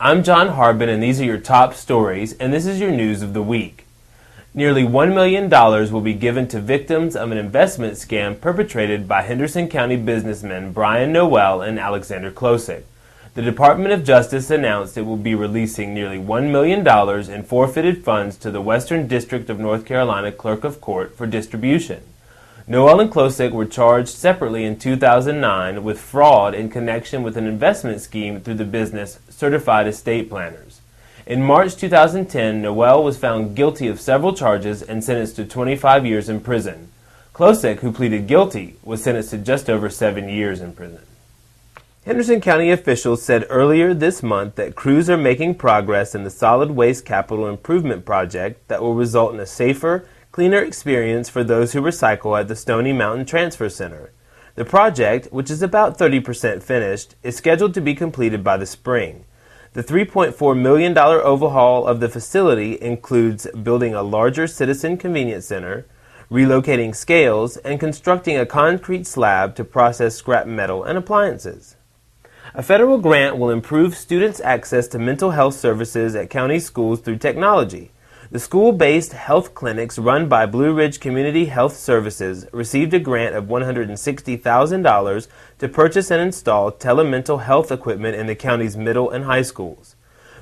I'm John Harbin, and these are your top stories, and this is your news of the week. Nearly $1 million will be given to victims of an investment scam perpetrated by Henderson County businessmen Brian Noel and Alexander Klosik. The Department of Justice announced it will be releasing nearly $1 million in forfeited funds to the Western District of North Carolina Clerk of Court for distribution. Noel and Klosik were charged separately in 2009 with fraud in connection with an investment scheme through the business Certified Estate Planners. In March 2010, Noel was found guilty of several charges and sentenced to 25 years in prison. Klosik, who pleaded guilty, was sentenced to just over 7 years in prison. Henderson County officials said earlier this month that crews are making progress in the Solid Waste Capital Improvement Project that will result in a safer, cleaner experience for those who recycle at the Stony Mountain Transfer Center. The project, which is about 30% finished, is scheduled to be completed by the spring. The $3.4 million overhaul of the facility includes building a larger citizen convenience center, relocating scales, and constructing a concrete slab to process scrap metal and appliances. A federal grant will improve students' access to mental health services at county schools through technology. The school-based health clinics run by Blue Ridge Community Health Services received a grant of $160,000 to purchase and install telemental health equipment in the county's middle and high schools.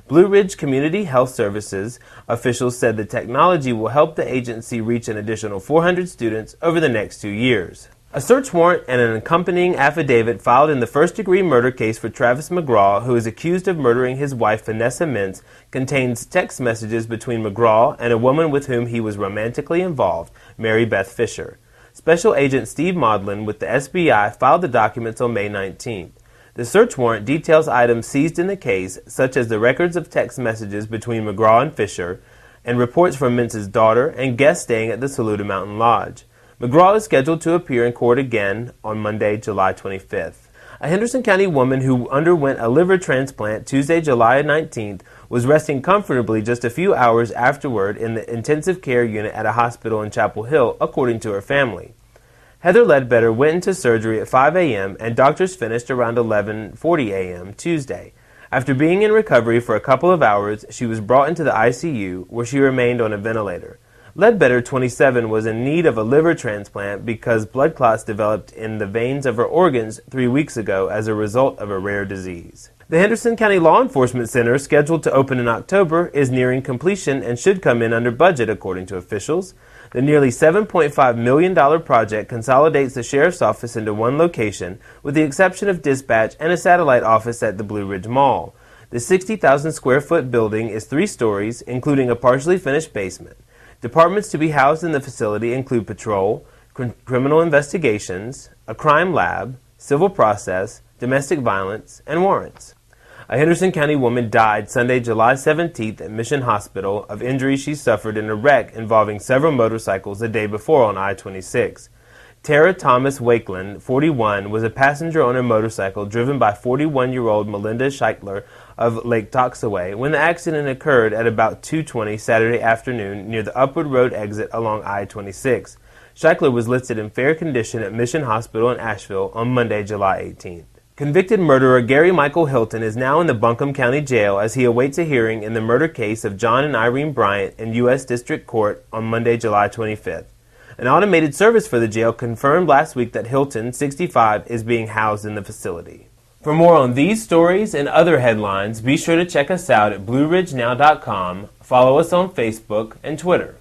Blue Ridge Community Health Services officials said the technology will help the agency reach an additional 400 students over the next 2 years. A search warrant and an accompanying affidavit filed in the first-degree murder case for Travis McGraw, who is accused of murdering his wife Vanessa Mintz, contains text messages between McGraw and a woman with whom he was romantically involved, Mary Beth Fisher. Special Agent Steve Maudlin with the SBI filed the documents on May 19th. The search warrant details items seized in the case, such as the records of text messages between McGraw and Fisher, and reports from Mintz's daughter and guests staying at the Saluda Mountain Lodge. McGraw is scheduled to appear in court again on Monday, July 25th. A Henderson County woman who underwent a liver transplant Tuesday, July 19th, was resting comfortably just a few hours afterward in the intensive care unit at a hospital in Chapel Hill, according to her family. Heather Ledbetter went into surgery at 5 a.m. and doctors finished around 11:40 a.m. Tuesday. After being in recovery for a couple of hours, she was brought into the ICU, where she remained on a ventilator. Ledbetter, 27, was in need of a liver transplant because blood clots developed in the veins of her organs 3 weeks ago as a result of a rare disease. The Henderson County Law Enforcement Center, scheduled to open in October, is nearing completion and should come in under budget, according to officials. The nearly $7.5 million project consolidates the sheriff's office into one location, with the exception of dispatch and a satellite office at the Blue Ridge Mall. The 60,000 square foot building is 3 stories, including a partially finished basement. Departments to be housed in the facility include patrol, criminal investigations, a crime lab, civil process, domestic violence, and warrants. A Henderson County woman died Sunday, July 17th at Mission Hospital of injuries she suffered in a wreck involving several motorcycles the day before on I-26. Tara Thomas Wakeland, 41, was a passenger on a motorcycle driven by 41-year-old Melinda Scheichler of Lake Toxaway when the accident occurred at about 2:20 Saturday afternoon near the Upward Road exit along I-26. Scheichler was listed in fair condition at Mission Hospital in Asheville on Monday, July 18th. Convicted murderer Gary Michael Hilton is now in the Buncombe County Jail as he awaits a hearing in the murder case of John and Irene Bryant in U.S. District Court on Monday, July 25th. An automated service for the jail confirmed last week that Hilton, 65, is being housed in the facility. For more on these stories and other headlines, be sure to check us out at BlueRidgeNow.com, follow us on Facebook and Twitter.